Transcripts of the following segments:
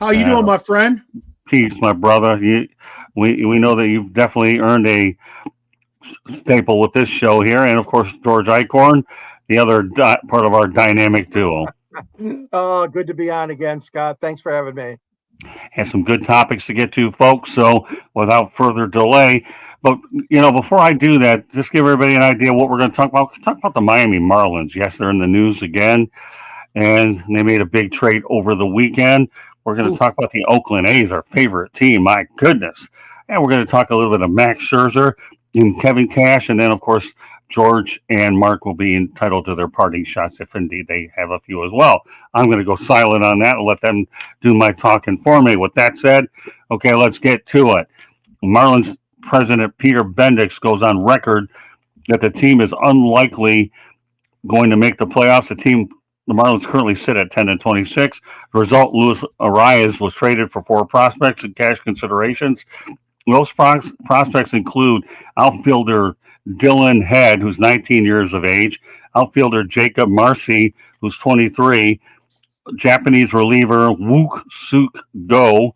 How you doing, my friend? Peace, my brother. We know that you've definitely earned a staple with this show here, and of course George Eichhorn, the other part of our dynamic duo. Oh, good to be on again, Scott. Thanks for having me. Has some good topics to get to, folks. So without further delay, but before I do that, just give everybody an idea what we're going to talk about. Talk about the Miami Marlins. Yes, they're in the news again, and they made a big trade over the weekend. We're going to talk about the Oakland A's, our favorite team. My goodness. And we're going to talk a little bit of Max Scherzer and Kevin Cash. And then, of course, George and Mark will be entitled to their parting shots if indeed they have a few as well. I'm going to go silent on that and let them do my talking for me. With that said, okay, let's get to it. Marlins president Peter Bendix goes on record that the team is unlikely going to make the playoffs. The Marlins currently sit at 10-26. The result, Luis Arias was traded for 4 prospects and cash considerations. Those prospects include outfielder Dylan Head, who's 19 years of age, outfielder Jacob Marcy, who's 23, Japanese reliever Wook Suk Go,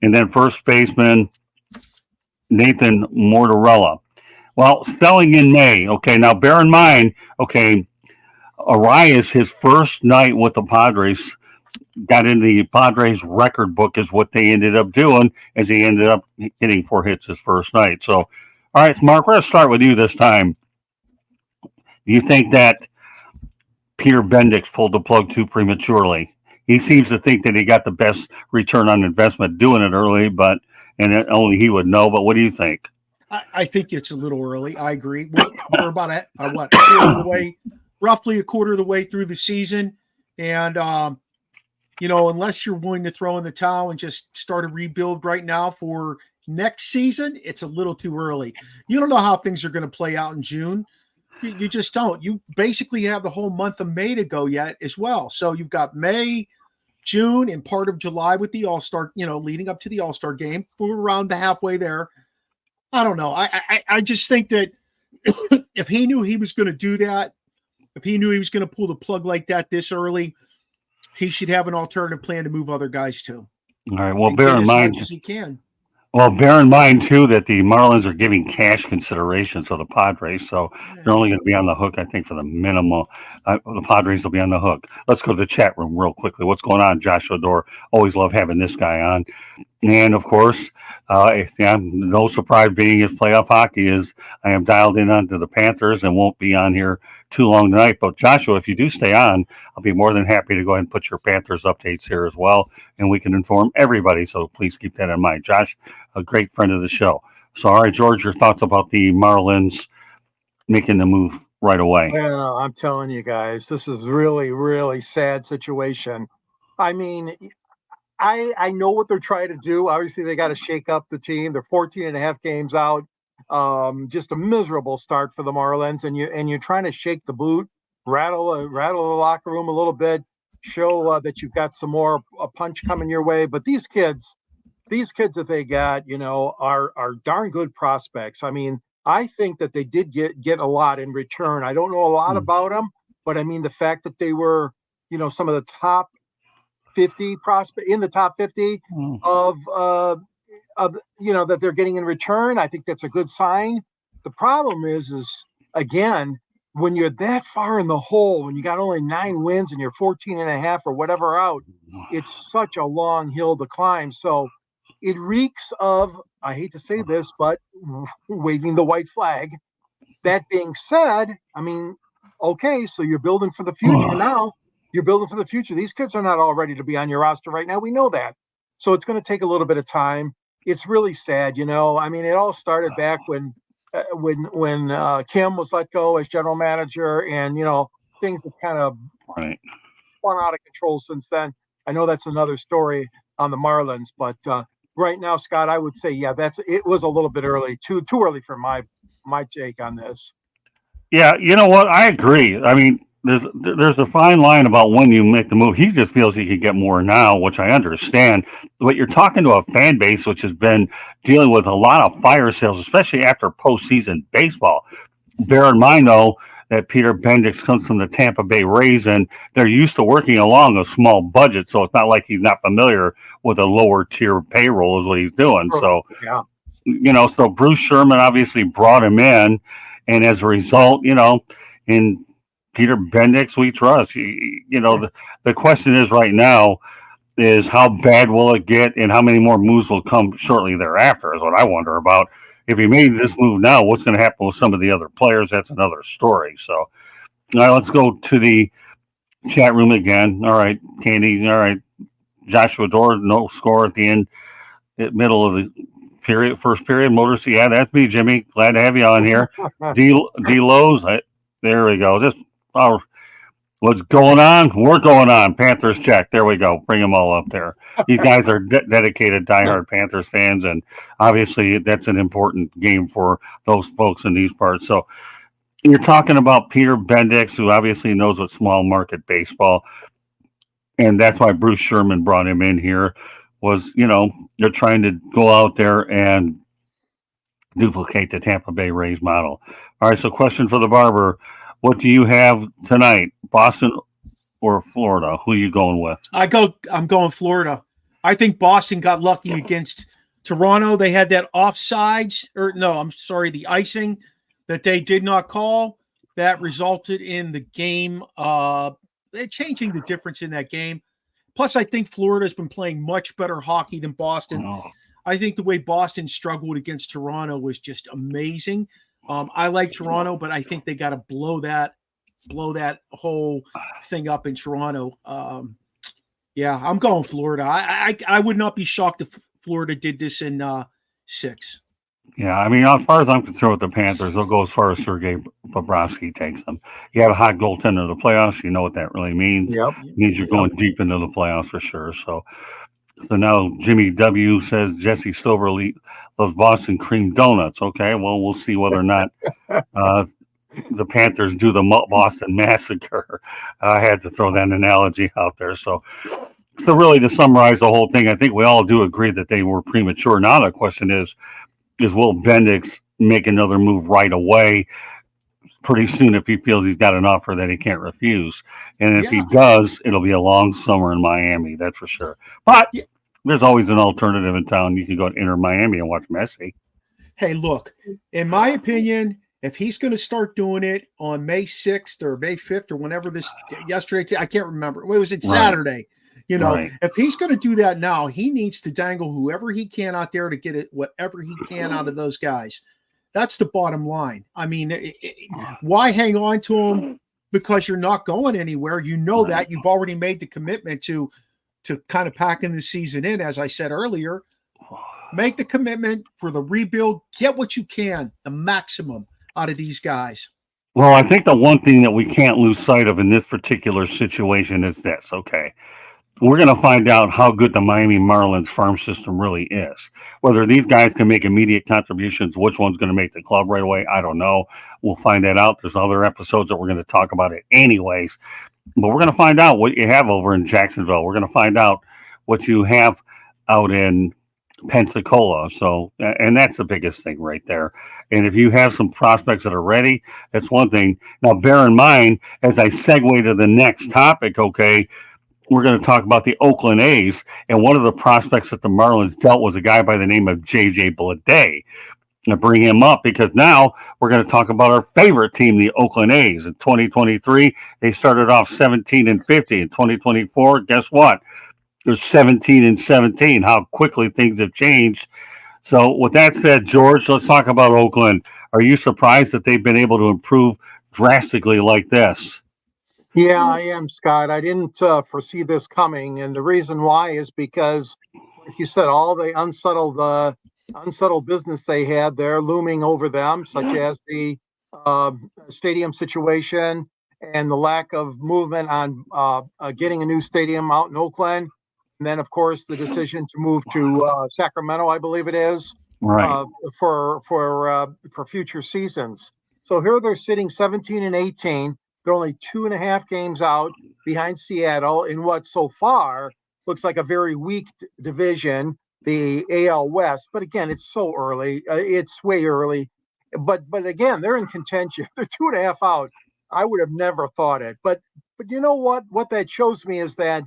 and then first baseman Nathan Mortarella. Well, selling in May. Okay, now bear in mind, Arias, his first night with the Padres, got in the Padres record book is what they ended up doing, as he ended up hitting 4 hits his first night. So, all right, Mark, we're going to start with you this time. Do you think that Peter Bendix pulled the plug too prematurely? He seems to think that he got the best return on investment doing it early, and only he would know. But what do you think? I think it's a little early. I agree. We're about a quarter of the way, roughly a quarter of the way through the season, and unless you're willing to throw in the towel and just start a rebuild right now for next season, it's a little too early. You don't know how things are going to play out in June. You just don't. You basically have the whole month of May to go yet as well. So you've got May, June, and part of July with the All-Star, leading up to the All-Star game. We're around the halfway there. I don't know. I just think that if he knew he was going to do that, if he knew he was going to pull the plug like that this early, he should have an alternative plan to move other guys to. All right. Well, bear in mind, as he can. Well, bear in mind too that the Marlins are giving cash consideration to the Padres, so they're only going to be on the hook, I think, for the minimum. The Padres will be on the hook. Let's go to the chat room real quickly. What's going on, Josh Odor? Always love having this guy on, and of course, no surprise being his playoff hockey is I am dialed in onto the Panthers and won't be on here too long tonight. But Joshua, if you do stay on, I'll be more than happy to go ahead and put your Panthers updates here as well, and we can inform everybody. So please keep that in mind. Josh, a great friend of the show. So, all right, George, your thoughts about the Marlins making the move right away? Well, I'm telling you guys, this is really, really sad situation. I mean, I know what they're trying to do. Obviously, they got to shake up the team. They're 14 and a half games out. Just a miserable start for the Marlins, and you're trying to shake the boot, rattle the locker room a little bit, show that you've got some more a punch coming your way. But these kids that they got, are darn good prospects. I mean, I think that they did get a lot in return. I don't know a lot about them, but I mean the fact that they were, some of the top 50 prospect in the top 50 of that they're getting in return. I think that's a good sign. The problem is again, when you're that far in the hole, when you got only 9 wins and you're 14 and a half or whatever out, it's such a long hill to climb. So it reeks of, I hate to say this, but waving the white flag. That being said, I mean, okay, so you're building for the future now. You're building for the future. These kids are not all ready to be on your roster right now. We know that. So it's going to take a little bit of time. It's really sad, I mean, it all started back when Kim was let go as general manager, and things have kind of spun out of control since then. I know that's another story on the Marlins, but right now, Scott, I would say, it was a little bit early, too early for my take on this. Yeah, you know what? I agree. I mean, there's a fine line about when you make the move. He just feels he could get more now, which I understand. But you're talking to a fan base which has been dealing with a lot of fire sales, especially after postseason baseball. Bear in mind, though, that Peter Bendix comes from the Tampa Bay Rays, and they're used to working along a small budget, so it's not like he's not familiar with a lower tier payroll is what he's doing. So, Yeah. so Bruce Sherman obviously brought him in, and as a result, in Peter Bendix we trust. The question is right now is how bad will it get, and how many more moves will come shortly thereafter is what I wonder about. If he made this move now, what's going to happen with some of the other players? That's another story. So, all right, let's go to the chat room again. All right, Candy. All right, Joshua Dorr, no score at the end, middle of the period, first period. Motors, yeah, that's me, Jimmy. Glad to have you on here. D Lowe's, there we go. What's going on? We're going on. Panthers check. There we go. Bring them all up there. These guys are dedicated, diehard Panthers fans, and obviously that's an important game for those folks in these parts. So you're talking about Peter Bendix, who obviously knows what small market baseball, and that's why Bruce Sherman brought him in here. Was they're trying to go out there and duplicate the Tampa Bay Rays model. All right. So question for the barber. What do you have tonight, Boston or Florida? Who are you going with? I'm going Florida. I think Boston got lucky against Toronto. They had that offsides, the icing that they did not call. That resulted in the game changing the difference in that game. Plus, I think Florida's been playing much better hockey than Boston. Oh. I think the way Boston struggled against Toronto was just amazing. I like Toronto, but I think they got to blow that whole thing up in Toronto. I'm going Florida. I would not be shocked if Florida did this in 6. Yeah, I mean, as far as I'm concerned with the Panthers, they'll go as far as Sergei Bobrovsky takes them. You have a hot goaltender in the playoffs. You know what that really means. Yep. It means you're going deep into the playoffs for sure. So now Jimmy W says Jesse Silver loves Boston cream donuts. Okay, well, we'll see whether or not the Panthers do the Boston Massacre. I had to throw that analogy out there. So really, to summarize the whole thing, I think we all do agree that they were premature. Now the question is will Bendix make another move right away pretty soon if he feels he's got an offer that he can't refuse? And if he does, it'll be a long summer in Miami, that's for sure. But there's always an alternative in town. You can go to Inter Miami and watch Messi. Hey, look, in my opinion, if he's going to start doing it on May 6th or May 5th or whenever yesterday, I can't remember. Was it Saturday? If he's going to do that now, he needs to dangle whoever he can out there to get it, whatever he can out of those guys. That's the bottom line. I mean, why hang on to him? Because you're not going anywhere. You know that you've already made the commitment to kind of packing the season in, as I said earlier. Make the commitment for the rebuild. Get what you can, the maximum out of these guys. Well, I think the one thing that we can't lose sight of in this particular situation is this, okay? We're going to find out how good the Miami Marlins farm system really is. Whether these guys can make immediate contributions, which one's going to make the club right away, I don't know. We'll find that out. There's other episodes that we're going to talk about it anyways. But we're going to find out what you have over in Jacksonville. We're going to find out what you have out in Pensacola. So, and that's the biggest thing right there. And if you have some prospects that are ready, that's one thing. Now, bear in mind, as I segue to the next topic, okay, we're going to talk about the Oakland A's. And one of the prospects that the Marlins dealt was a guy by the name of J.J. Bleday. I bring him up because now we're going to talk about our favorite team, the Oakland A's. In 2023, they started off 17-50. In 2024, guess what? They're 17-17. How quickly things have changed. So with that said, George, let's talk about Oakland. Are you surprised that they've been able to improve drastically like this? Yeah, I am, Scott. I didn't foresee this coming. And the reason why is because, like you said, all the unsettled business they had there looming over them, such as the stadium situation and the lack of movement on getting a new stadium out in Oakland. And then, of course, the decision to move to Sacramento, I believe it is, right, for future seasons. So here they're sitting 17-18. They're only 2.5 games out behind Seattle in what so far looks like a very weak division, the AL West. But again, it's so early. It's way early. But again, they're in contention. They're 2.5 out. I would have never thought it. But you know what? What that shows me is that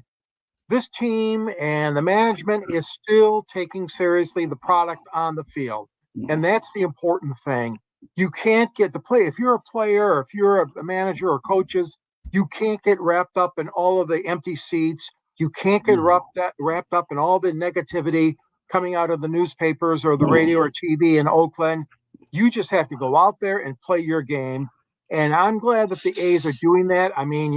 this team and the management is still taking seriously the product on the field. And that's the important thing. You can't get to play. If you're a player or if you're a manager or coaches, you can't get wrapped up in all of the empty seats. You can't get wrapped up in all the negativity coming out of the newspapers or the radio or TV in Oakland. You just have to go out there and play your game. And I'm glad that the A's are doing that. I mean,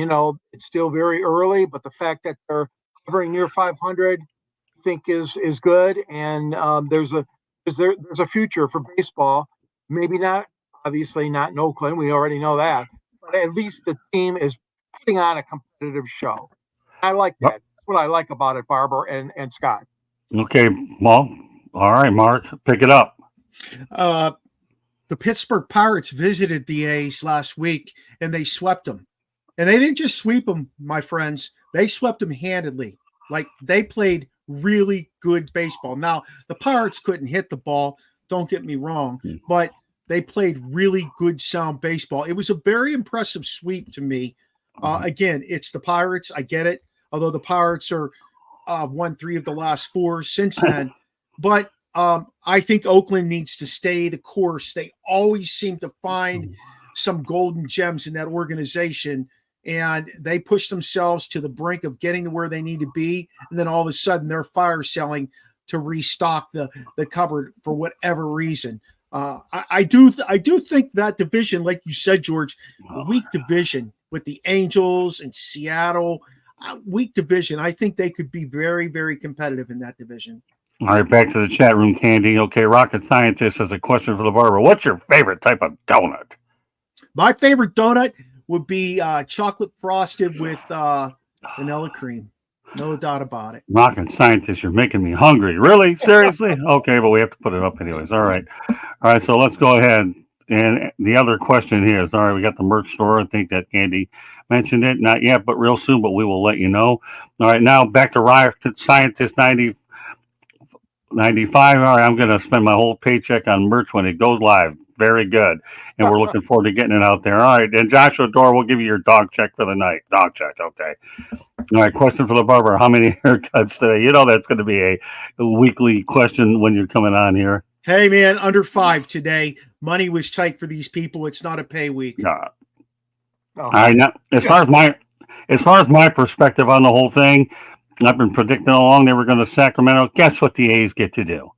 it's still very early, but the fact that they're hovering near 500, I think is good. And there's a future for baseball. Maybe not, obviously not in Oakland. We already know that. But at least the team is putting on a competitive show. I like that. That's what I like about it, Barber and Scott. Okay, well, all right, Mark, pick it up. The Pittsburgh Pirates visited the A's last week, and they swept them. And they didn't just sweep them, my friends. They swept them handedly. Like, they played really good baseball. Now, the Pirates couldn't hit the ball, don't get me wrong, but they played really good, sound baseball. It was a very impressive sweep to me. Again, it's the Pirates. I get it. Although the Pirates are won 3 of the last 4 since then. But I think Oakland needs to stay the course. They always seem to find some golden gems in that organization, and they push themselves to the brink of getting to where they need to be. And then all of a sudden they're fire selling to restock the cupboard for whatever reason. I do think that division, like you said, George, weak division with the Angels and Seattle, weak division. I think they could be very, very competitive in that division. All right, back to the chat room, Candy. Okay, Rocket Scientist has a question for the barber. What's your favorite type of donut? My favorite donut would be chocolate frosted with vanilla cream. No doubt about it. Rocket Scientist, you're making me hungry. Really? Seriously? Okay, but we have to put it up anyways. All right. All right, so let's go ahead. And the other question here is, all right, we got the merch store. I think that Candy mentioned it. Not yet, but real soon, but we will let you know. All right, now back to Rocket Scientist 95. All right, I'm going to spend my whole paycheck on merch when it goes live. Very good. And we're looking forward to getting it out there. All right, and Joshua Dore will give you your dog check for the night. Dog check, okay. All right, question for the barber. How many haircuts today? You know that's going to be a weekly question when you're coming on here. Hey, man, under 5 today. Money was tight for these people. It's not a pay week. All right, now, as far as my perspective on the whole thing, I've been predicting all along they were going to Sacramento. Guess what the A's get to do?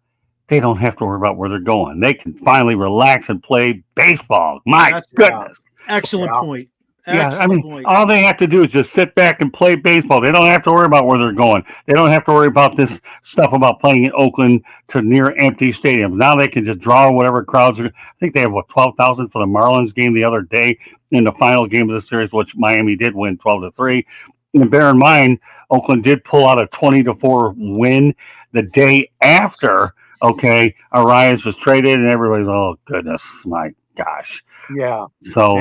They don't have to worry about where they're going. They can finally relax and play baseball. My goodness. Excellent point. Point. All they have to do is just sit back and play baseball. They don't have to worry about where they're going. They don't have to worry about this stuff about playing in Oakland to near empty stadiums. Now they can just draw whatever crowds are. I think they have 12,000 for the Marlins game the other day in the final game of the series, which Miami did win 12-3. And bear in mind, Oakland did pull out a 20-4 win the day after. Okay, Arias was traded, and everybody's, oh goodness, my gosh. Yeah. So,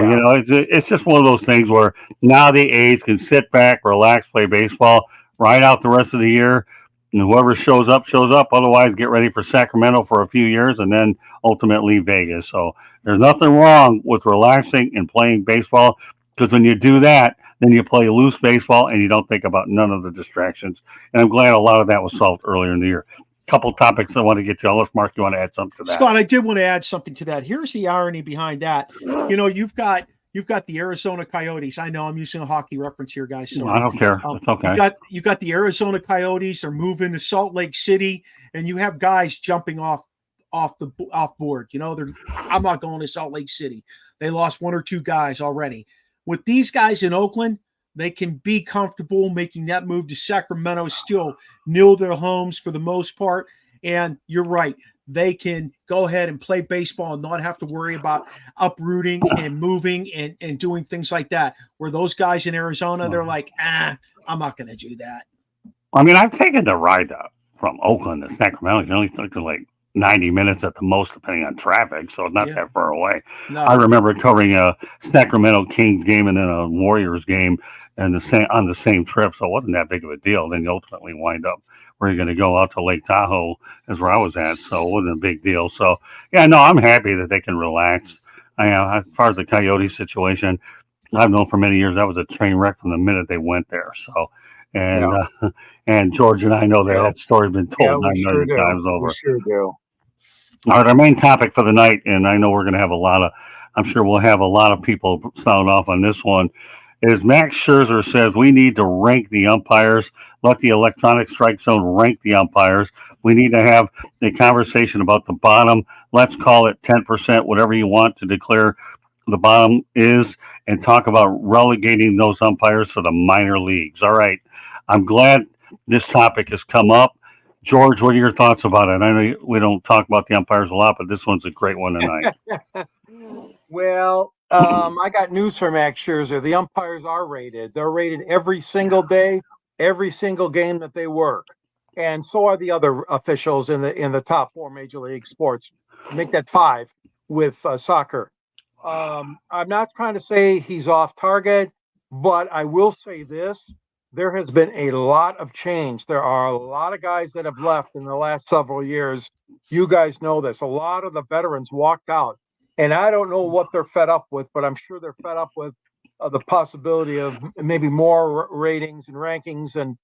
it's just one of those things where now the A's can sit back, relax, play baseball, ride out the rest of the year, and whoever shows up, shows up. Otherwise, get ready for Sacramento for a few years and then ultimately Vegas. So there's nothing wrong with relaxing and playing baseball, because when you do that, then you play loose baseball and you don't think about none of the distractions. And I'm glad a lot of that was solved earlier in the year. Couple topics I want to get to. Unless Mark, you want to add something to that? Scott, I did want to add something to that. Here's the irony behind that. You've got the Arizona Coyotes. I know I'm using a hockey reference here, guys. So I don't care. It's okay. You got the Arizona Coyotes. They're moving to Salt Lake City, and you have guys jumping off board. I'm not going to Salt Lake City. They lost 1 or 2 guys already. With these guys in Oakland, they can be comfortable making that move to Sacramento, still nil their homes for the most part. And you're right. They can go ahead and play baseball and not have to worry about uprooting and moving and doing things like that. Where those guys in Arizona, they're like, I'm not going to do that. I mean, I've taken the ride from Oakland to Sacramento. You only took like 90 minutes at the most, depending on traffic, so it's not that far away. No. I remember covering a Sacramento Kings game and then a Warriors game and on the same trip, so it wasn't that big of a deal. Then you ultimately wind up where you're going to go out to Lake Tahoe, is where I was at, so it wasn't a big deal. So, I'm happy that they can relax. As far as the Coyotes situation, I've known for many years that was a train wreck from the minute they went there. So, and and George and I know that that story's been Yeah, told we 9 sure million do. times We over. sure do. All right, our main topic for the night, and I know we're going to have a lot of, I'm sure we'll have a lot of people sound off on this one, is Max Scherzer says we need to rank the umpires, let the electronic strike zone rank the umpires. We need to have a conversation about the bottom. Let's call it 10%, whatever you want to declare the bottom is, and talk about relegating those umpires to the minor leagues. All right. I'm glad this topic has come up. George, what are your thoughts about it? I know we don't talk about the umpires a lot, but this one's a great one tonight. Well, I got news for Max Scherzer. The umpires are rated. They're rated every single day, every single game that they work, and so are the other officials in the top 4 major league sports. Make that 5 with soccer. I'm not trying to say he's off target, but I will say this. There has been a lot of change. There are a lot of guys that have left in the last several years. You guys know this. A lot of the veterans walked out. And I don't know what they're fed up with, but I'm sure they're fed up with the possibility of maybe more ratings and rankings and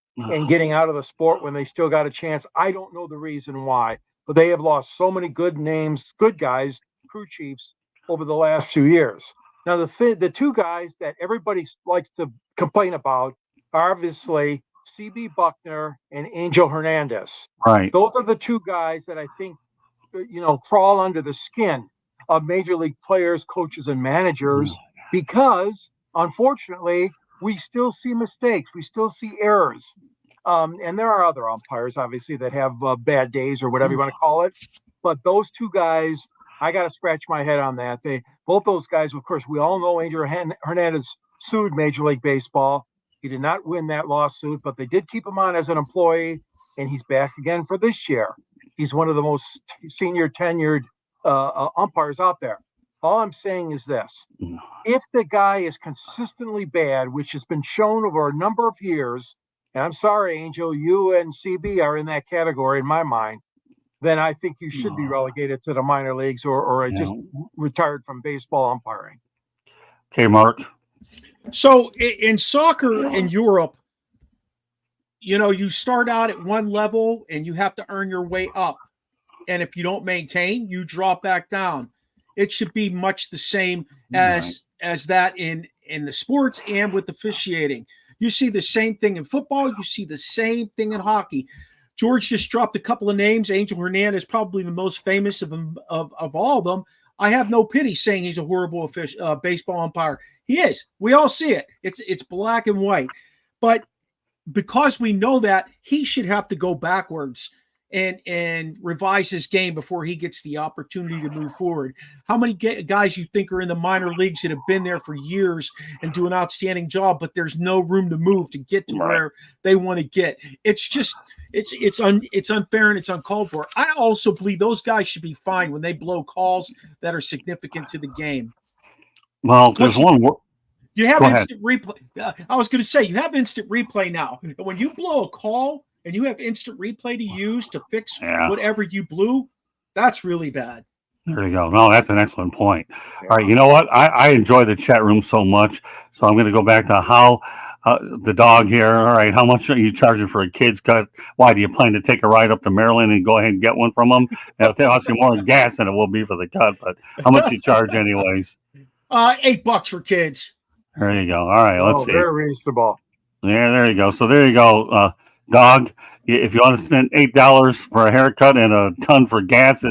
getting out of the sport when they still got a chance. I don't know the reason why, but they have lost so many good names, good guys, crew chiefs over the last few years. Now, the 2 guys that everybody likes to complain about are obviously CB Buckner and Angel Hernandez. Right. Those are the 2 guys that I think, crawl under the skin of major league players, coaches, and managers, because unfortunately we still see mistakes, we still see errors, and there are other umpires obviously that have bad days or whatever you want to call it, but those 2 guys, I got to scratch my head on that. Both those guys, of course, we all know Angel Hernandez sued Major League Baseball. He did not win that lawsuit, but they did keep him on as an employee, and he's back again for this year. He's one of the most senior tenured umpires out there. All I'm saying is this: if the guy is consistently bad, which has been shown over a number of years, and I'm sorry, Angel, you and CB are in that category in my mind, then I think you should be relegated to the minor leagues or just retired from baseball umpiring. Okay, Mark. So in soccer in Europe, you start out at one level and you have to earn your way up. And if you don't maintain, you drop back down. It should be much the same as that in the sports and with officiating. You see the same thing in football. You see the same thing in hockey. George just dropped a couple of names. Angel Hernandez, probably the most famous of all of them. I have no pity saying he's a horrible baseball umpire. He is. We all see it. It's black and white. But because we know that, he should have to go backwards and revise his game before he gets the opportunity to move forward. How many guys you think are in the minor leagues that have been there for years and do an outstanding job, but there's no room to move to get to where they want to get? It's just it's unfair and it's uncalled for. I also believe those guys should be fined when they blow calls that are significant to the game. Well, there's one. You have instant replay. I was going to say, you have instant replay now. And when you blow a call and you have instant replay to use to fix whatever you blew, that's really bad. There you go. No, that's an excellent point. All right, you know what? I enjoy the chat room so much, so I'm going to go back to how the dog here. All right, how much are you charging for a kid's cut? Why do you plan to take a ride up to Maryland and go ahead and get one from them? It'll cost you more in gas than it will be for the cut, but how much you charge anyways? $8 for kids. There you go. All right, let's see. Very reasonable. Yeah, there you go. So there you go, dog. If you want to spend $8 for a haircut and a ton for gas,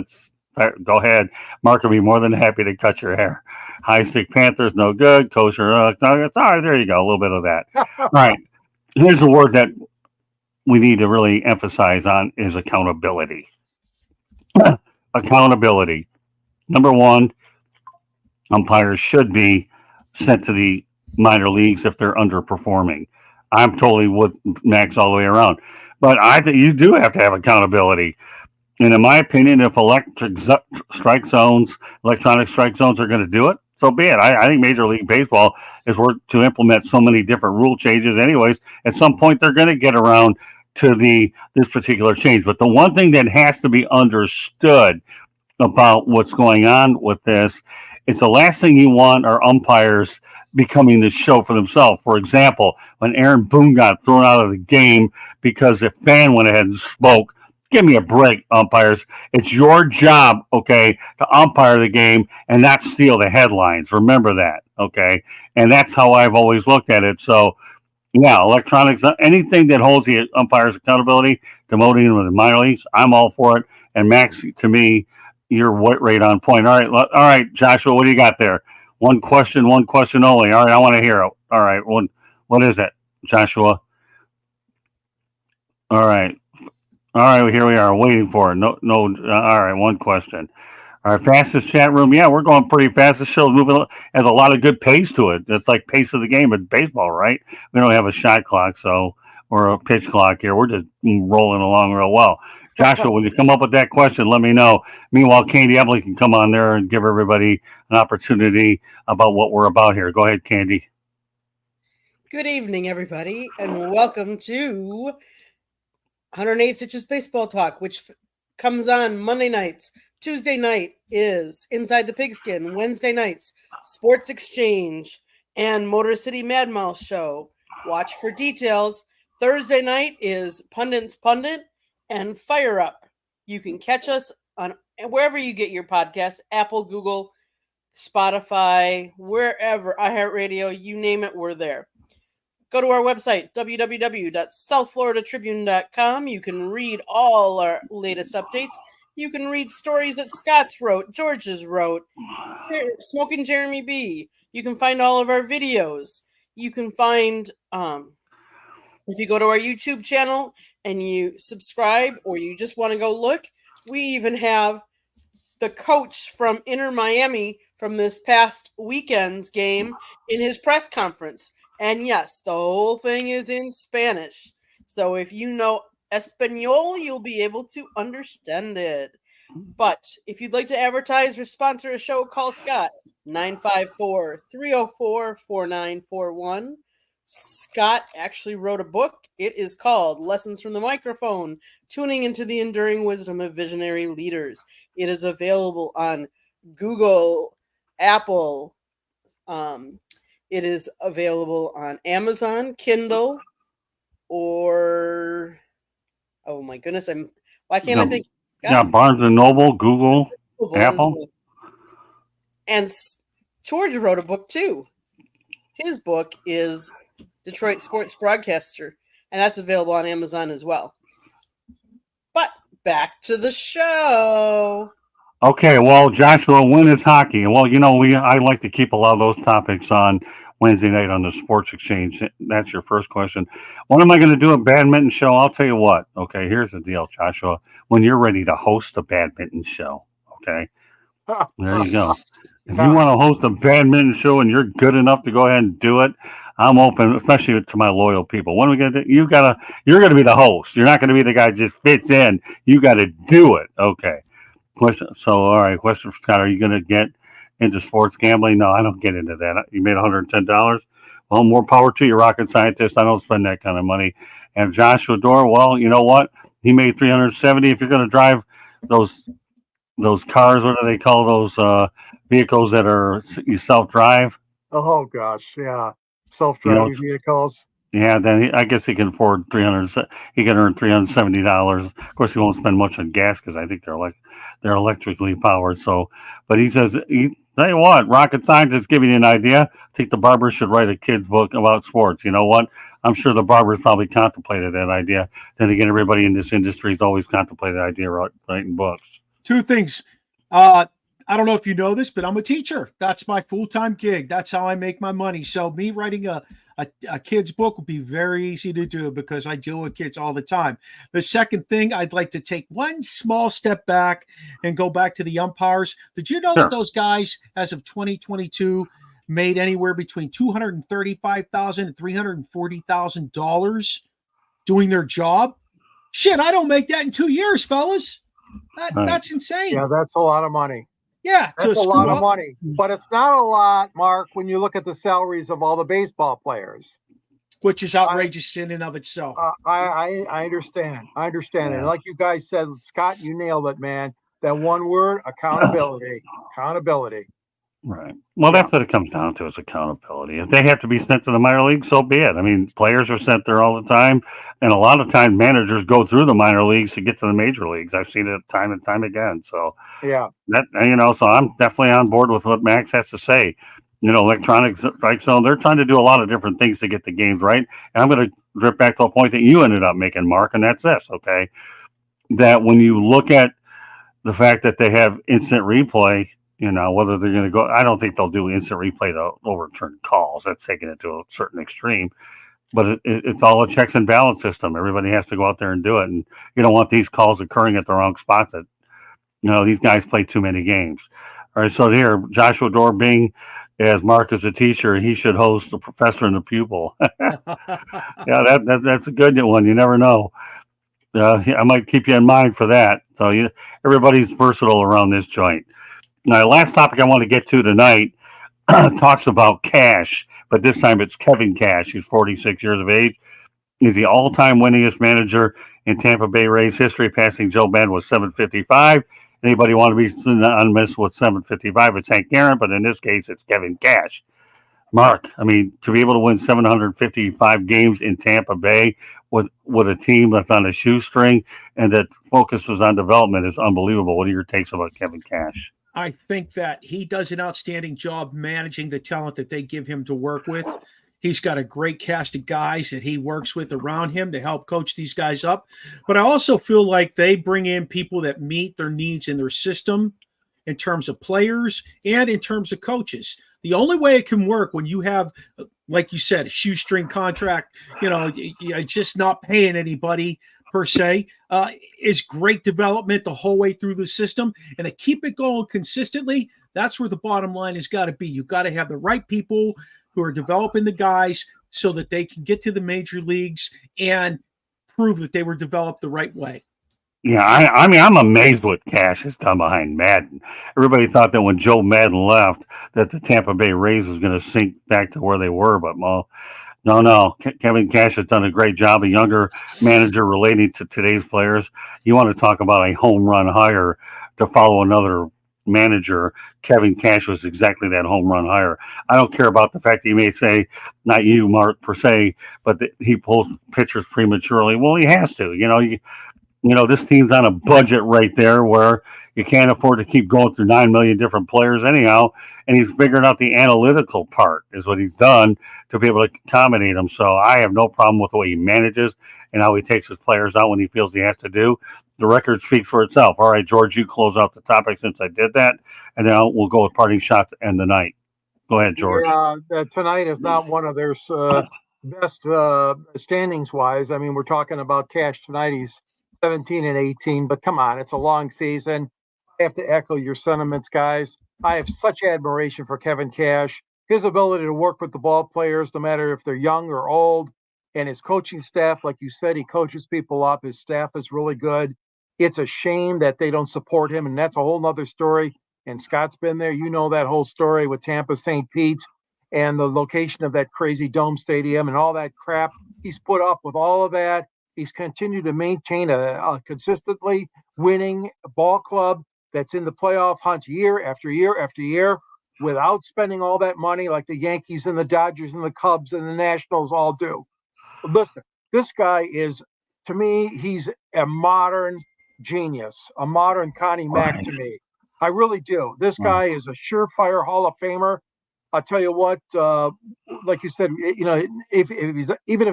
go ahead. Mark will be more than happy to cut your hair. High Stick Panthers, no good. Kosher nuggets. All right, there you go. A little bit of that. All right. Here's a word that we need to really emphasize on is accountability. Accountability. Number one, umpires should be sent to the minor leagues if they're underperforming. I'm totally with Max all the way around. But I think you do have to have accountability. And in my opinion, if electronic strike zones are going to do it, so be it. I think Major League Baseball is worth to implement so many different rule changes anyways. At some point, they're going to get around to this particular change. But the one thing that has to be understood about what's going on with this, it's the last thing you want are umpires becoming the show for themselves. For example, when Aaron Boone got thrown out of the game because a fan went ahead and spoke, give me a break, umpires. It's your job, okay, to umpire the game and not steal the headlines. Remember that, okay? And that's how I've always looked at it. So, yeah, electronics, anything that holds the umpires' accountability, demoting them to the minor leagues, I'm all for it. And Max, to me, you're right on point. All right, Joshua, what do you got there? One question only. All right, I want to hear it. All right, what is it, Joshua? All right, here we are waiting for it. No. All right, one question. All right, fastest chat room. Yeah, we're going pretty fast. This show's moving. Has a lot of good pace to it. It's like pace of the game in baseball, right? We don't have a shot clock, or a pitch clock here. We're just rolling along real well. Joshua, when you come up with that question, let me know. Meanwhile, Candy Emily can come on there and give everybody an opportunity about what we're about here. Go ahead, Candy. Good evening, everybody, and welcome to 108 Stitches Baseball Talk, which comes on Monday nights. Tuesday night is Inside the Pigskin. Wednesday nights, Sports Exchange and Motor City Mad Mouse Show. Watch for details. Thursday night is Pundit's Pundit and Fire Up. You can catch us on wherever you get your podcasts, Apple, Google, Spotify, wherever, iHeartRadio, you name it, we're there. Go to our website, www.southfloridatribune.com. You can read all our latest updates. You can read stories that Scott's wrote, George's wrote, Smoking Jeremy B. You can find all of our videos. You can find, if you go to our YouTube channel and you subscribe or you just want to go look, we even have the coach from Inter Miami from this past weekend's game in his press conference. And yes, the whole thing is in Spanish. So if you know Espanol, you'll be able to understand it. But if you'd like to advertise or sponsor a show, call Scott, 954-304-4941. Scott actually wrote a book. It is called Lessons from the Microphone, Tuning into the Enduring Wisdom of Visionary Leaders. It is available on Google, Apple. It is available on Amazon, Kindle, or oh my goodness, why can't I think? Scott? Yeah, Barnes and Noble, Google, Apple. And George wrote a book too. His book is Detroit Sports Broadcaster, and that's available on Amazon as well. But back to the show. Okay, well, Joshua, when is hockey? Well, I like to keep a lot of those topics on Wednesday night on the Sports Exchange. That's your first question. When am I going to do a badminton show? I'll tell you what. Okay, here's the deal, Joshua. When you're ready to host a badminton show, okay? There you go. If you want to host a badminton show and you're good enough to go ahead and do it, I'm open, especially to my loyal people. When are we going to do? You're going to be the host. You're not going to be the guy who just fits in. You got to do it. Okay. Question. So, all right. Question for Scott: are you going to get into sports gambling? No, I don't get into that. You made $110. Well, more power to you, rocket scientist. I don't spend that kind of money. And Joshua Dorr, well, you know what? He made $370. If you're going to drive those cars, what do they call those vehicles that are you self-drive? Oh gosh, yeah, self-driving vehicles. Yeah, then I guess he can afford $300. He can earn $370. Of course, he won't spend much on gas because I think they're electrically powered. So, but he says, tell you what, rocket scientists giving you an idea. I think the barber should write a kid's book about sports. You know what? I'm sure the barbers probably contemplated that idea. Then again, everybody in this industry has always contemplated the idea of writing books. Two things. I don't know if you know this, but I'm a teacher. That's my full-time gig. That's how I make my money. So me writing a kid's book would be very easy to do because I deal with kids all the time. The second thing, I'd like to take one small step back and go back to the umpires. Did you know that those guys, as of 2022, made anywhere between $235,000 and $340,000 doing their job? Shit, I don't make that in 2 years, fellas. That's insane. Yeah, that's a lot of money. Yeah, that's a lot of money, but it's not a lot, Mark, when you look at the salaries of all the baseball players, which is outrageous in and of itself. I understand. I understand. Yeah. And like you guys said, Scott, you nailed it, man. That one word, accountability. Accountability. Right. Well, that's what it comes down to is accountability. If they have to be sent to the minor league, so be it. I mean, players are sent there all the time, and a lot of times managers go through the minor leagues to get to the major leagues. I've seen it time and time again. So Yeah. so I'm definitely on board with what Max has to say. Electronic strike zone, they're trying to do a lot of different things to get the games right. And I'm going to drip back to a point that you ended up making, Mark, and that's this, okay? That when you look at the fact that they have instant replay, whether they're going to go, I don't think they'll do instant replay to overturn calls. That's taking it to a certain extreme. But it's all a checks and balance system. Everybody has to go out there and do it. And you don't want these calls occurring at the wrong spots. These guys play too many games. All right, so here, Joshua Dorbing, as Mark is a teacher, he should host the professor and the pupil. Yeah, that's a good one. You never know. I might keep you in mind for that. So everybody's versatile around this joint. Now, the last topic I want to get to tonight talks about Cash, but this time it's Kevin Cash. He's 46 years of age. He's the all-time winningest manager in Tampa Bay Rays history, passing Joe Maddon with 755. Anybody want to be synonymous with 755? It's Hank Aaron, but in this case, it's Kevin Cash. Mark, I mean, to be able to win 755 games in Tampa Bay with a team that's on a shoestring and that focuses on development is unbelievable. What are your takes about Kevin Cash? I think that he does an outstanding job managing the talent that they give him to work with. He's got a great cast of guys that he works with around him to help coach these guys up. But I also feel like they bring in people that meet their needs in their system in terms of players and in terms of coaches. The only way it can work when you have, like you said, a shoestring contract, you're just not paying anybody per se, is great development the whole way through the system. And to keep it going consistently, that's where the bottom line has got to be. You've got to have the right people who are developing the guys so that they can get to the major leagues and prove that they were developed the right way. Yeah, I mean, I'm amazed what Cash has done behind Maddon. Everybody thought that when Joe Maddon left, that the Tampa Bay Rays was going to sink back to where they were, but no. Kevin Cash has done a great job. A younger manager relating to today's players. You want to talk about a home run hire to follow another manager. Kevin Cash was exactly that home run hire. I don't care about the fact that you may say, not you, Mark, per se, but that he pulls pitchers prematurely. Well, he has to. This team's on a budget right there where you can't afford to keep going through 9 million different players anyhow. And he's figured out the analytical part is what he's done to be able to accommodate them. So I have no problem with the way he manages and how he takes his players out when he feels he has to do. The record speaks for itself. All right, George, you close out the topic since I did that. And now we'll go with parting shots to end the night. Go ahead, George. Yeah, tonight is not one of their best standings-wise. I mean, we're talking about Cash tonight. He's 17 and 18, but come on, it's a long season. I have to echo your sentiments, guys. I have such admiration for Kevin Cash, his ability to work with the ball players, no matter if they're young or old, and his coaching staff. Like you said, he coaches people up. His staff is really good. It's a shame that they don't support him, and that's a whole nother story. And Scott's been there. You know that whole story with Tampa St. Pete's and the location of that crazy dome stadium and all that crap. He's put up with all of that. He's continued to maintain a consistently winning ball club that's in the playoff hunt year after year after year without spending all that money like the Yankees and the Dodgers and the Cubs and the Nationals all do. But listen, this guy is, to me, he's a modern genius, a modern Connie Mack to me. I really do. This guy is a surefire Hall of Famer. I'll tell you what, like you said, if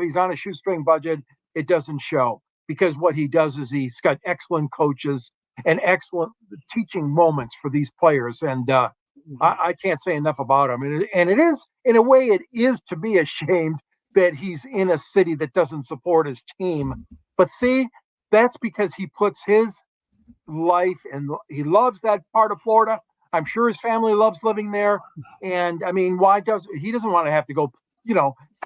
he's on a shoestring budget, it doesn't show, because what he does is he's got excellent coaches and excellent teaching moments for these players. And I can't say enough about him. And it is, in a way, it is to be ashamed that he's in a city that doesn't support his team. But see, that's because he puts his life and he loves that part of Florida. I'm sure his family loves living there. And I mean, he doesn't want to have to go,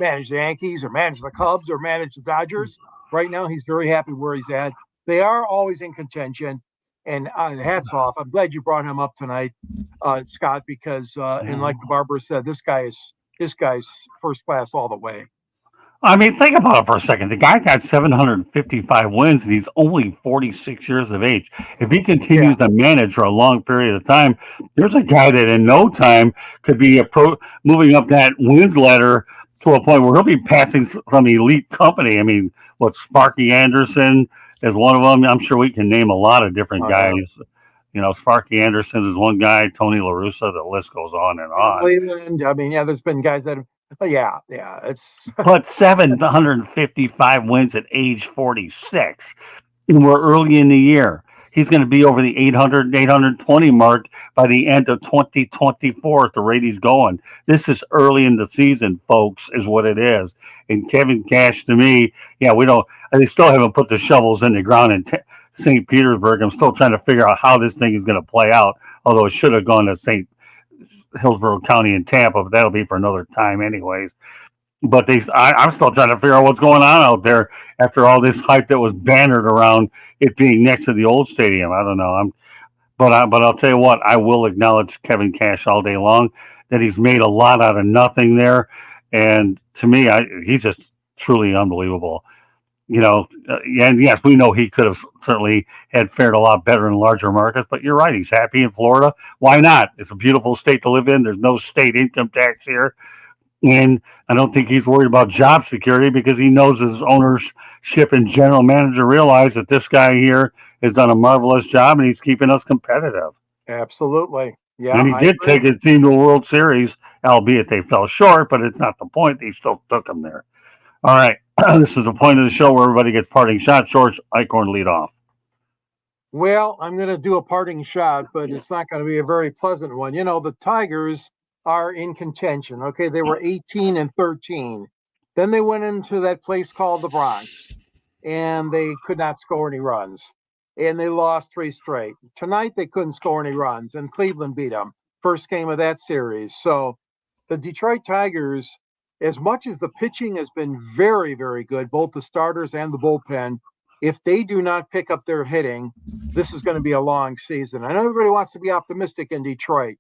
manage the Yankees or manage the Cubs or manage the Dodgers. Right now, he's very happy where he's at. They are always in contention, and hats off. I'm glad you brought him up tonight, Scott, because and like the barber said, this guy's first class all the way. I mean, think about it for a second. The guy got 755 wins, and he's only 46 years of age. If he continues to manage for a long period of time, there's a guy that in no time could be moving up that wins ladder to a point where he'll be passing some elite company. I mean, what Sparky Anderson is one of them. I'm sure we can name a lot of different guys. You know, Sparky Anderson is one guy. Tony La Russa. The list goes on and on. Cleveland. I mean, there's been guys that have. It's But 755 wins at age 46, and we're early in the year. He's going to be over the 800, 820 mark by the end of 2024 at the rate he's going. This is early in the season, folks, is what it is. And Kevin Cash, to me, they still haven't put the shovels in the ground in St. Petersburg. I'm still trying to figure out how this thing is going to play out, although it should have gone to St. Hillsborough County and Tampa, but that'll be for another time anyways. But I'm still trying to figure out what's going on out there after all this hype that was bannered around it being next to the old stadium. I don't know. But I'll tell you what, I will acknowledge Kevin Cash all day long, that he's made a lot out of nothing there. And to me, he's just truly unbelievable. You know, and yes, we know he could have certainly had fared a lot better in larger markets, but you're right. He's happy in Florida. Why not? It's a beautiful state to live in. There's no state income tax here. And I don't think he's worried about job security because he knows his ownership and general manager realize that this guy here has done a marvelous job and he's keeping us competitive. Absolutely. Yeah. And he did take his team to a World Series, albeit they fell short, but it's not the point. They still took them there. All right. This is the point of the show where everybody gets parting shots. George Eichhorn, lead off. Well, I'm going to do a parting shot, but it's not going to be a very pleasant one. You know, the Tigers are in contention. Okay, they were 18-13. Then they went into that place called the Bronx, and they could not score any runs, and they lost 3 straight. Tonight, they couldn't score any runs, and Cleveland beat them. First game of that series. So the Detroit Tigers, as much as the pitching has been very, very good, both the starters and the bullpen, if they do not pick up their hitting, this is going to be a long season. I know everybody wants to be optimistic in Detroit,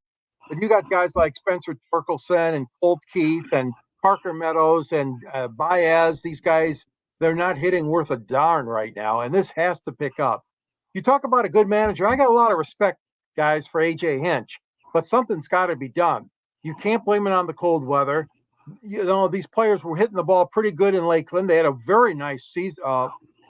but you got guys like Spencer Torkelson and Colt Keith and Parker Meadows and Baez. These guys, they're not hitting worth a darn right now, and this has to pick up. You talk about a good manager. I got a lot of respect, guys, for A.J. Hinch, but something's got to be done. You can't blame it on the cold weather. You know, these players were hitting the ball pretty good in Lakeland. They had a very nice season,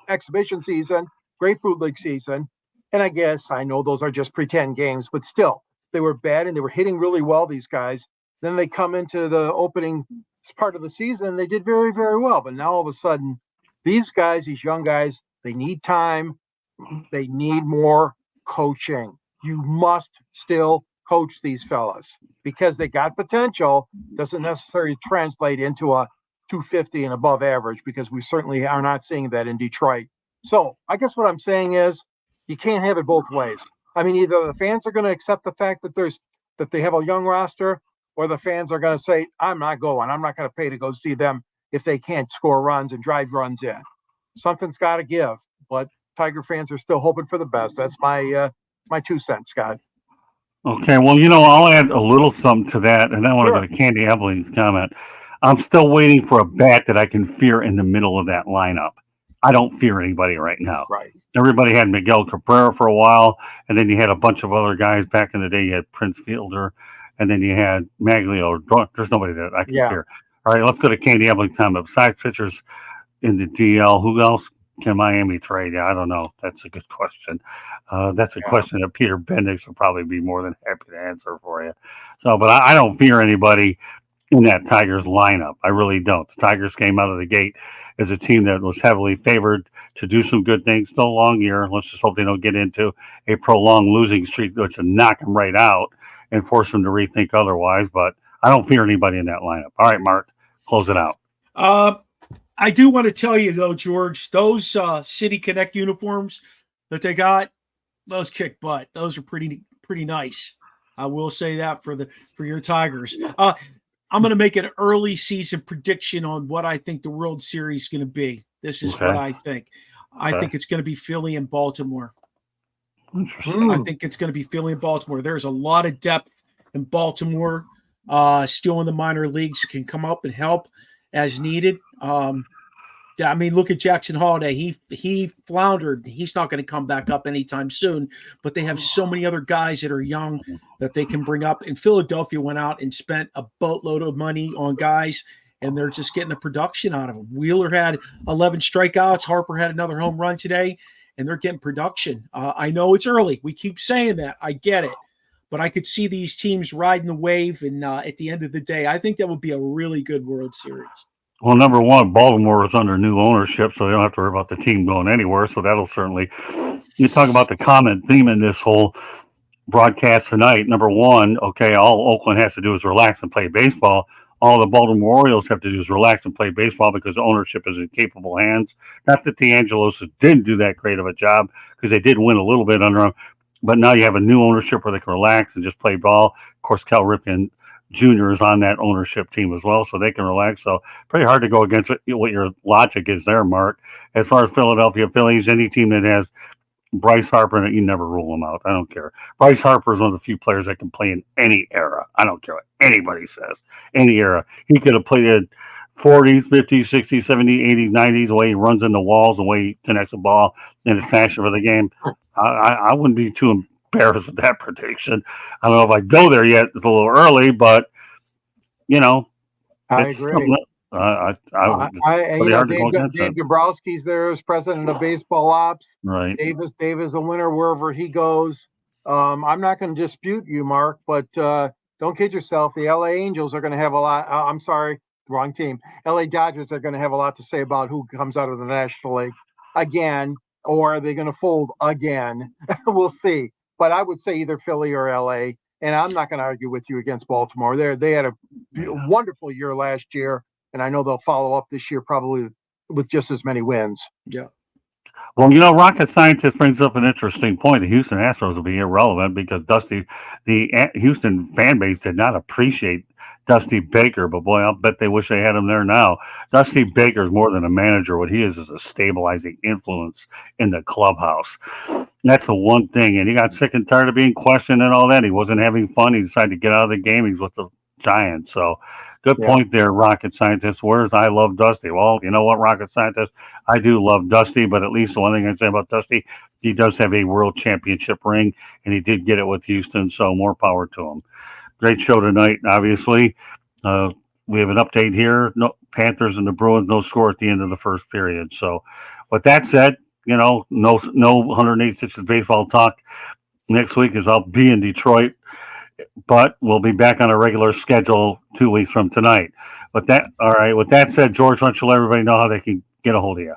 exhibition season, Grapefruit League season. And I know those are just pretend games, but still, they were bad and they were hitting really well, these guys. Then they come into the opening part of the season, and they did very, very well. But now all of a sudden, these guys, these young guys, they need time. They need more coaching. You must still coach these fellas because they got potential. Doesn't necessarily translate into a 250 and above average because we certainly are not seeing that in Detroit. So I guess what I'm saying is you can't have it both ways. I mean, either the fans are going to accept the fact that they have a young roster, or the fans are going to say, I'm not going. I'm not going to pay to go see them if they can't score runs and drive runs in. Something's got to give, but Tiger fans are still hoping for the best. That's my 2 cents, Scott. Okay, well, you know, I'll add a little something to that, and then I want to go to Candy Evelyn's comment. I'm still waiting for a bat that I can fear in the middle of that lineup. I don't fear anybody right now. Right. Everybody had Miguel Cabrera for a while, and then you had a bunch of other guys back in the day. You had Prince Fielder, and then you had Maglio. There's nobody that I can fear. All right, let's go to Candy Evelyn's comment. Besides pitchers in the DL, who else can Miami trade? I don't know. That's a good question. That's a question that Peter Bendix will probably be more than happy to answer for you. So, but I don't fear anybody in that Tigers lineup. I really don't. The Tigers came out of the gate as a team that was heavily favored to do some good things. Still a long year. Let's just hope they don't get into a prolonged losing streak, which would knock them right out and force them to rethink otherwise. But I don't fear anybody in that lineup. All right, Mark, close it out. I do want to tell you, though, George, those City Connect uniforms that they got, those kick butt. Those are pretty nice. I will say that for your Tigers. I'm going to make an early season prediction on what I think the World Series is going to be. This is what I think. I think it's going to be Philly and Baltimore. Interesting. I think it's going to be Philly and Baltimore. There's a lot of depth in Baltimore. Still in the minor leagues, can come up and help as needed. I mean, look at Jackson Holiday. He floundered. He's not going to come back up anytime soon. But they have so many other guys that are young that they can bring up. And Philadelphia went out and spent a boatload of money on guys, and they're just getting the production out of them. Wheeler had 11 strikeouts. Harper had another home run today, and they're getting production. I know it's early. We keep saying that. I get it. But I could see these teams riding the wave, and at the end of the day, I think that would be a really good World Series. Well, number one, Baltimore is under new ownership, so they don't have to worry about the team going anywhere. So that'll certainly, you talk about the common theme in this whole broadcast tonight. Number one, okay, all Oakland has to do is relax and play baseball. All the Baltimore Orioles have to do is relax and play baseball because ownership is in capable hands. Not that the Angelos didn't do that great of a job, because they did win a little bit under them. But now you have a new ownership where they can relax and just play ball. Of course, Cal Ripken Jr. is on that ownership team as well, so they can relax. So pretty hard to go against what your logic is there, Mark. As far as Philadelphia Phillies, any team that has Bryce Harper in it, you never rule them out. I don't care. Bryce Harper is one of the few players that can play in any era. I don't care what anybody says. Any era. He could have played in 40s, 50s, 60s, 70s, 80s, 90s, the way he runs in the walls, the way he connects the ball, and his passion for the game. I wouldn't be too embarrassed with that prediction. I don't know if I'd go there yet. It's a little early, but, you know. I agree. Dave Dombrowski's there as president of baseball ops. Right. Dave is a winner wherever he goes. I'm not going to dispute you, Mark, but don't kid yourself. The LA Angels are going to have a lot. I'm sorry, wrong team. LA Dodgers are going to have a lot to say about who comes out of the National League again, or are they going to fold again? We'll see. But I would say either Philly or LA. And I'm not going to argue with you against Baltimore. They had a wonderful year last year, and I know they'll follow up this year probably with just as many wins. Yeah. Well, you know, Rocket Scientist brings up an interesting point. The Houston Astros will be irrelevant because the Houston fan base did not appreciate Dusty Baker, but boy, I'll bet they wish they had him there now. Dusty Baker is more than a manager. What he is a stabilizing influence in the clubhouse. That's the one thing. And he got sick and tired of being questioned and all that. He wasn't having fun. He decided to get out of the game. He's with the Giants. So good point there, Rocket Scientist. Where's I love Dusty? Well, you know what, Rocket Scientist? I do love Dusty, but at least the one thing I say about Dusty, he does have a world championship ring, and he did get it with Houston, so more power to him. Great show tonight, obviously. We have an update here. No Panthers and the Bruins, no score at the end of the first period. So with that said, you know, no 108 Stitches baseball talk next week, as I'll be in Detroit. But we'll be back on a regular schedule 2 weeks from tonight. All right. With that said, George, why don't you let everybody know how they can get a hold of you?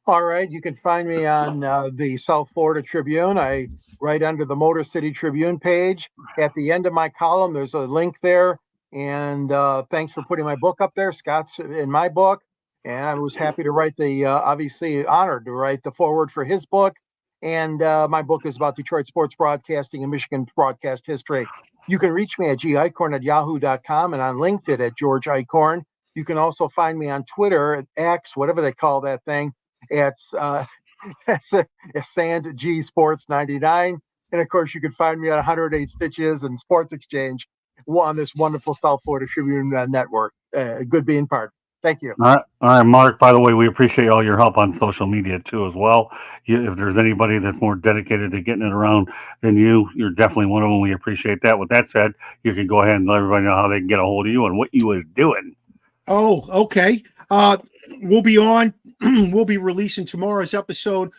All right. You can find me on the South Florida Tribune. I write under the Motor City Tribune page. At the end of my column, there's a link there. And thanks for putting my book up there. Scott's in my book. And I was happy to write obviously honored to write the foreword for his book. And my book is about Detroit sports broadcasting and Michigan broadcast history. You can reach me at gicorn@yahoo.com and on LinkedIn at George Icorn. You can also find me on Twitter at X, whatever they call that thing. It's Sand G Sports 99. And of course, you can find me on 108 Stitches and Sports Exchange on this wonderful South Florida Tribune network. Good being part. Thank you. All right, Mark, by the way, we appreciate all your help on social media too as well. If there's anybody that's more dedicated to getting it around than you're definitely one of them. We appreciate that. With that said, you can go ahead and let everybody know how they can get a hold of you and what you was doing. Oh, okay. We'll be on. We'll be releasing tomorrow's episode.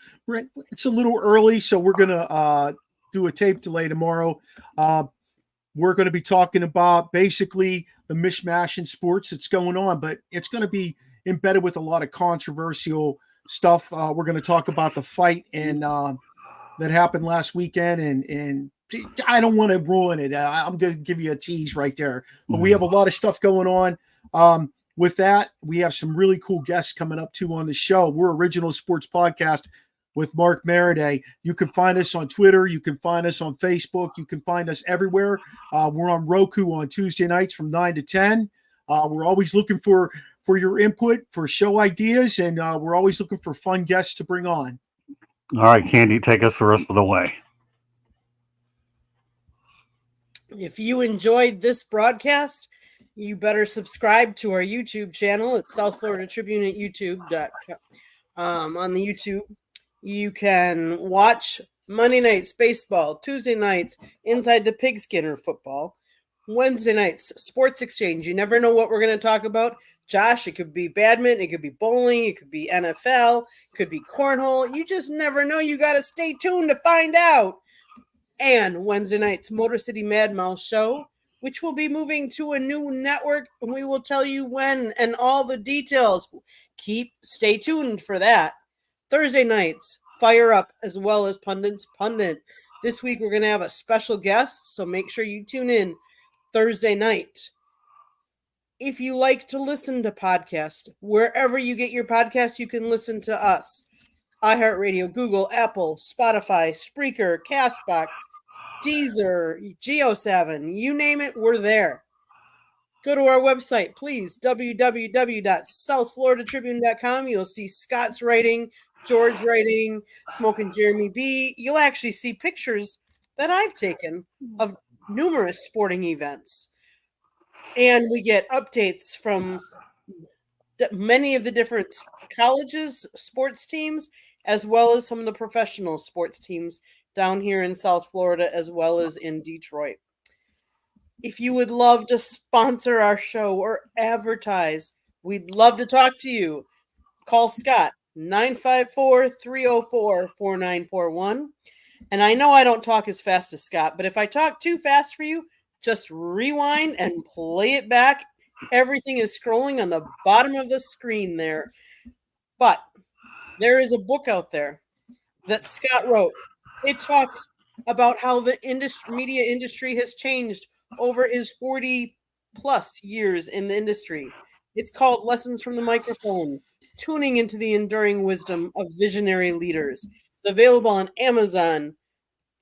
It's a little early, so we're going to do a tape delay tomorrow. We're going to be talking about basically the mishmash in sports that's going on, but it's going to be embedded with a lot of controversial stuff. We're going to talk about the fight and that happened last weekend, and I don't want to ruin it. I'm going to give you a tease right there, but we have a lot of stuff going on. With that, we have some really cool guests coming up too on the show. We're Original Sports Podcast with Mark Maraday. You can find us on Twitter. You can find us on Facebook. You can find us everywhere. We're on Roku on Tuesday nights from 9 to 10. We're always looking for your input, for show ideas, and we're always looking for fun guests to bring on. All right, Candy, take us the rest of the way. If you enjoyed this broadcast, You better subscribe to our YouTube channel. It's South Florida Tribune at YouTube.com. On the YouTube, you can watch Monday nights baseball, Tuesday nights Inside the Pigskin or football, Wednesday nights Sports Exchange. You never know what we're going to talk about. Josh, it could be badminton, it could be bowling, it could be NFL, it could be cornhole. You just never know. You got to stay tuned to find out. And Wednesday night's Motor City Mad Mouse show, which will be moving to a new network, and we will tell you when and all the details. Stay tuned for that. Thursday nights, Fire Up, as well as Pundit's Pundit. This week we're going to have a special guest, so make sure you tune in Thursday night. If you like to listen to podcasts, wherever you get your podcasts, you can listen to us. iHeartRadio, Google, Apple, Spotify, Spreaker, Castbox, Deezer, Geo7, you name it, we're there. Go to our website, please, www.southfloridatribune.com. You'll see Scott's writing, George writing, Smoking Jeremy B. You'll actually see pictures that I've taken of numerous sporting events. And we get updates from many of the different colleges, sports teams, as well as some of the professional sports teams down here in South Florida, as well as in Detroit. If you would love to sponsor our show or advertise, we'd love to talk to you. Call Scott, 954-304-4941. And I know I don't talk as fast as Scott, but if I talk too fast for you, just rewind and play it back. Everything is scrolling on the bottom of the screen there. But there is a book out there that Scott wrote. It talks about how the media industry has changed over his 40-plus years in the industry. It's called Lessons from the Microphone, Tuning into the Enduring Wisdom of Visionary Leaders. It's available on Amazon,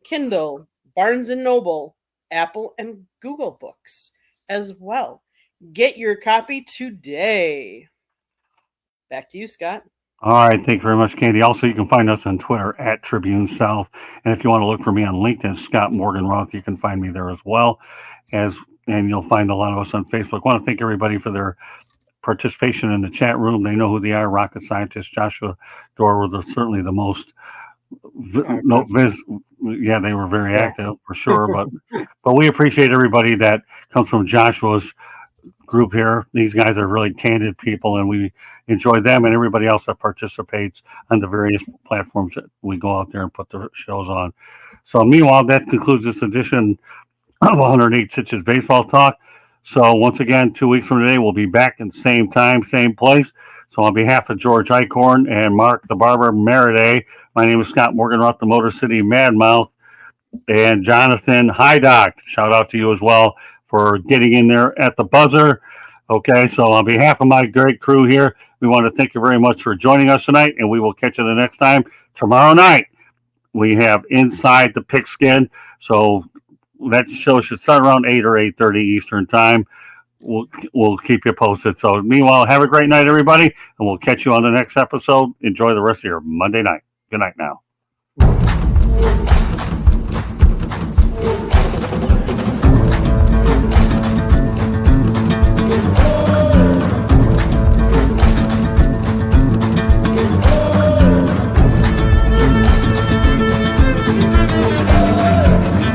Kindle, Barnes & Noble, Apple, and Google Books as well. Get your copy today. Back to you, Scott. All right, thank you very much, Candy. Also, you can find us on Twitter at Tribune South, and if you want to look for me on LinkedIn, Scott Morgan Roth, you can find me there as well. And you'll find a lot of us on Facebook. I want to thank everybody for their participation in the chat room. They know who they are. Rocket scientist Joshua Dorr were certainly the most. Yeah, they were very active for sure. But we appreciate everybody that comes from Joshua's group here. These guys are really candid people, and we enjoy them and everybody else that participates on the various platforms that we go out there and put the shows on. So meanwhile, that concludes this edition of 108 Stitches Baseball Talk. So once again, 2 weeks from today, we'll be back in the same time, same place. So on behalf of George Eichhorn and Mark the Barber Meriday, my name is Scott Morgan Roth, the Motor City Mad Mouth, and Jonathan Hydock. Shout out to you as well for getting in there at the buzzer. Okay, so on behalf of my great crew here, we want to thank you very much for joining us tonight, and we will catch you the next time. Tomorrow night, we have Inside the Pigskin. So that show should start around 8 or 8:30 Eastern time. We'll keep you posted. So meanwhile, have a great night, everybody, and we'll catch you on the next episode. Enjoy the rest of your Monday night. Good night now.